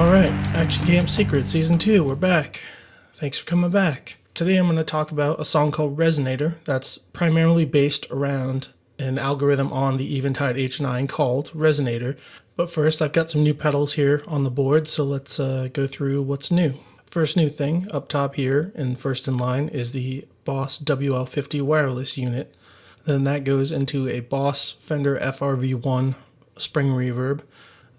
Alright, Action Game Secret Season 2, we're back. Thanks for coming back. Today I'm going to talk about a song called Resonator that's primarily based around an algorithm on the Eventide H9 called Resonator. But first, I've got some new pedals here on the board, so let's go through what's new. First new thing up top here and first in line is the Boss WL50 wireless unit. Then that goes into a Boss Fender FRV1 spring reverb.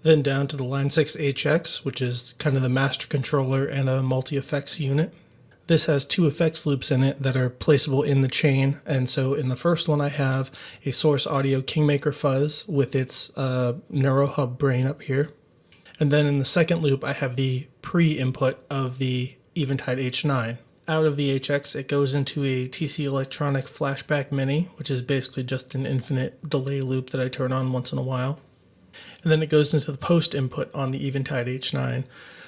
Then down to the Line 6 HX, which is kind of the master controller and a multi-effects unit. This has two effects loops in it that are placeable in the chain, and so in the first one I have a Source Audio Kingmaker Fuzz with its NeuroHub brain up here. And then in the second loop I have the pre-input of the Eventide H9. Out of the HX it goes into a TC Electronic Flashback Mini, which is basically just an infinite delay loop that I turn on once in a while. And then it goes into the post input on the Eventide H9.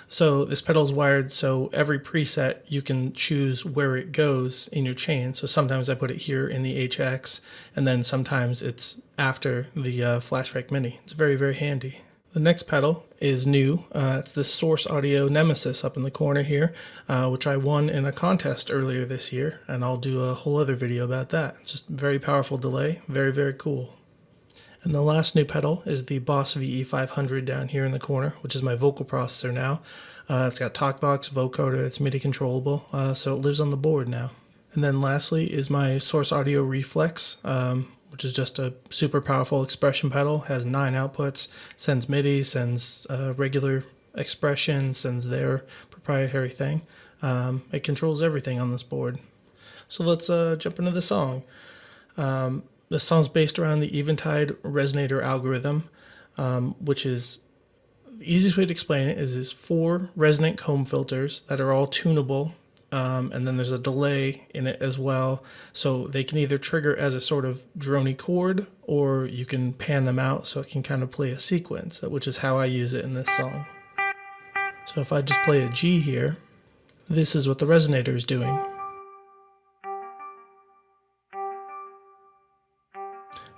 So this pedal is wired so every preset you can choose where it goes in your chain. So sometimes I put it here in the HX, and then sometimes it's after the Flashback Mini. It's very, very handy. The next pedal is new. It's this Source Audio Nemesis up in the corner here, which I won in a contest earlier this year, and I'll do a whole other video about that. It's just a very powerful delay, very, very cool. And the last new pedal is the Boss VE500 down here in the corner, which is my vocal processor now. It's got TalkBox, vocoder, it's MIDI controllable, so it lives on the board now. And then lastly is my Source Audio Reflex, which is just a super powerful expression pedal, has 9 outputs, sends MIDI, sends regular expression, sends their proprietary thing. It controls everything on this board. So let's jump into the song. This song's based around the Eventide Resonator algorithm, which is, the easiest way to explain it is 4 resonant comb filters that are all tunable, and then there's a delay in it as well, so they can either trigger as a sort of drony chord, or you can pan them out so it can kind of play a sequence, which is how I use it in this song. So if I just play a G here, this is what the resonator is doing.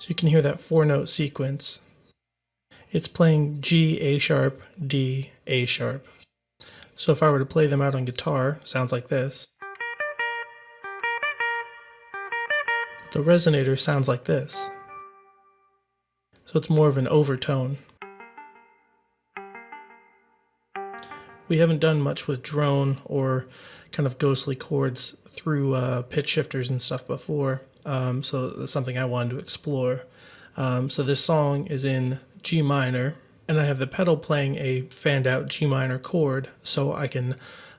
So you can hear that 4-note sequence. It's playing G, A sharp, D, A sharp. So if I were to play them out on guitar, it sounds like this. The resonator sounds like this. So it's more of an overtone. We haven't done much with drone or kind of ghostly chords through pitch shifters and stuff before. So that's something I wanted to explore. So this song is in G minor, and I have the pedal playing a fanned out G minor chord, so I can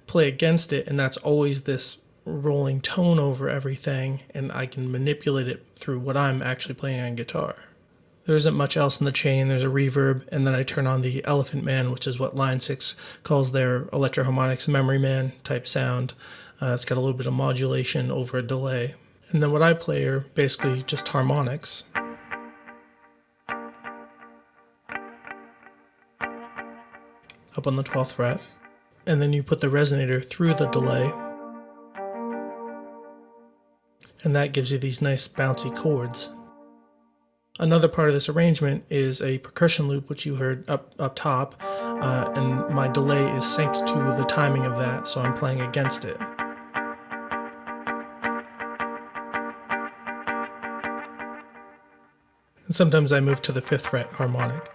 play against it, and that's always this rolling tone over everything, and I can manipulate it through what I'm actually playing on guitar. There isn't much else in the chain. There's a reverb, and then I turn on the Elephant Man, which is what Line 6 calls their Electro-Harmonics Memory Man type sound. It's got a little bit of modulation over a delay. And then what I play are basically just harmonics. Up on the 12th fret. And then you put the resonator through the delay. And that gives you these nice bouncy chords. Another part of this arrangement is a percussion loop, which you heard up top. And my delay is synced to the timing of that, so I'm playing against it. And sometimes I move to the 5th fret harmonic.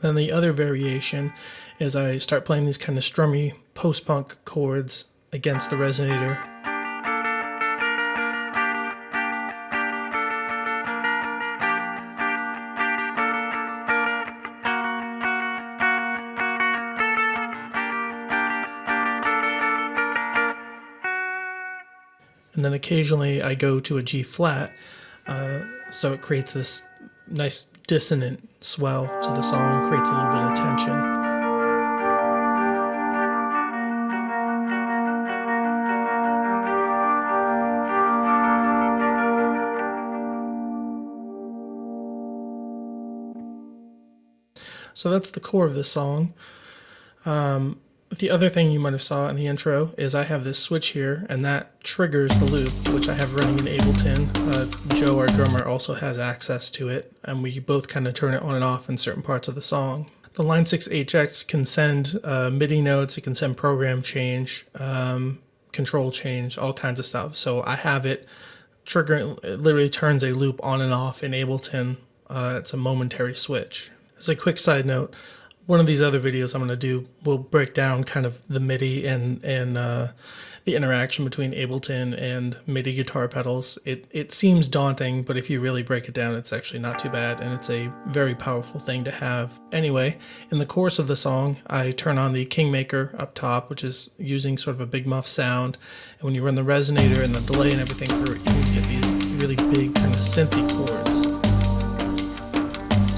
Then the other variation is I start playing these kind of strummy post-punk chords against the resonator. And then occasionally I go to a G flat, so it creates this nice dissonant swell to the song, creates a little bit of tension. So that's the core of this song. The other thing you might have saw in the intro is I have this switch here, and that triggers the loop, which I have running in Ableton. Joe, our drummer, also has access to it, and we both kind of turn it on and off in certain parts of the song. The Line 6 HX can send MIDI notes, it can send program change, control change, all kinds of stuff. So I have it triggering, it literally turns a loop on and off in Ableton. It's a momentary switch. As a quick side note, one of these other videos I'm going to do will break down kind of the MIDI and the interaction between Ableton and MIDI guitar pedals. It seems daunting, but if you really break it down, it's actually not too bad, and it's a very powerful thing to have. Anyway, in the chorus of the song, I turn on the Kingmaker up top, which is using sort of a big muff sound, and when you run the resonator and the delay and everything through it, you can get these really big kind of synthy chords.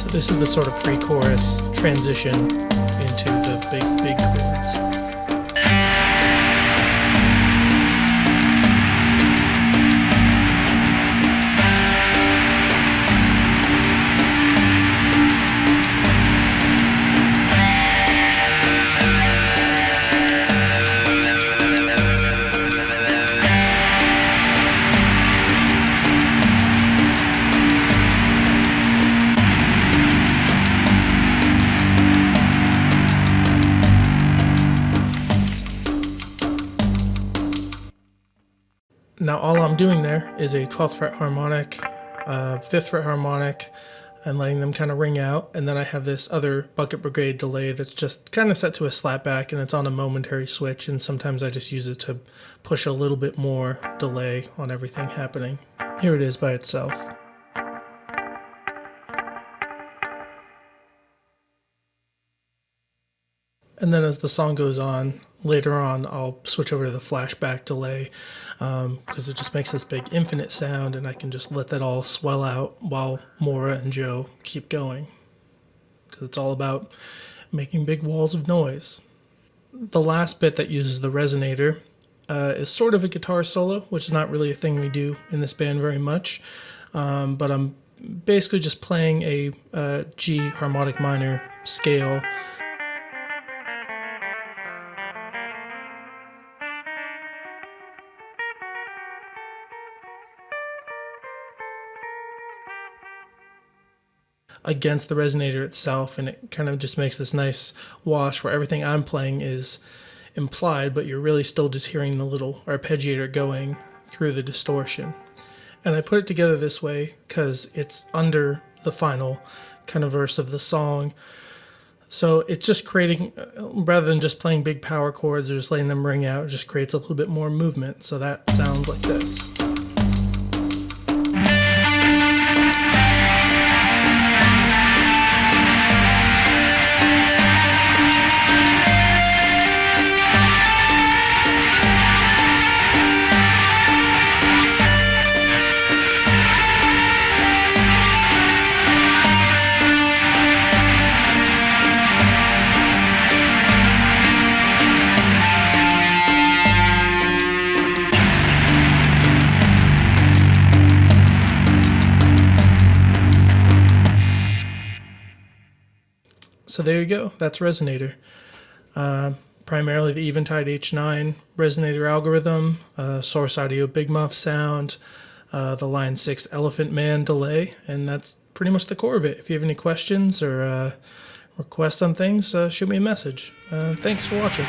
So this is the sort of pre-chorus transition into the big chords. Now all I'm doing there is a 12th fret harmonic, 5th fret harmonic, and letting them kind of ring out. And then I have this other Bucket Brigade delay that's just kind of set to a slapback, and it's on a momentary switch, and sometimes I just use it to push a little bit more delay on everything happening. Here it is by itself. And then as the song goes on, later on, I'll switch over to the flashback delay because it just makes this big infinite sound, and I can just let that all swell out while Maura and Joe keep going. Because it's all about making big walls of noise. The last bit that uses the resonator is sort of a guitar solo, which is not really a thing we do in this band very much. But I'm basically just playing a G harmonic minor scale against the resonator itself, and it kind of just makes this nice wash where everything I'm playing is implied, but you're really still just hearing the little arpeggiator going through the distortion. And I put it together this way because it's under the final kind of verse of the song. So it's just creating, rather than just playing big power chords or just letting them ring out, it just creates a little bit more movement. So that sounds like this. So there you go, that's Resonator. Primarily the Eventide H9 Resonator algorithm, Source Audio Big Muff sound, the Line 6 Elephant Man delay, and that's pretty much the core of it. If you have any questions or requests on things, shoot me a message. Thanks for watching.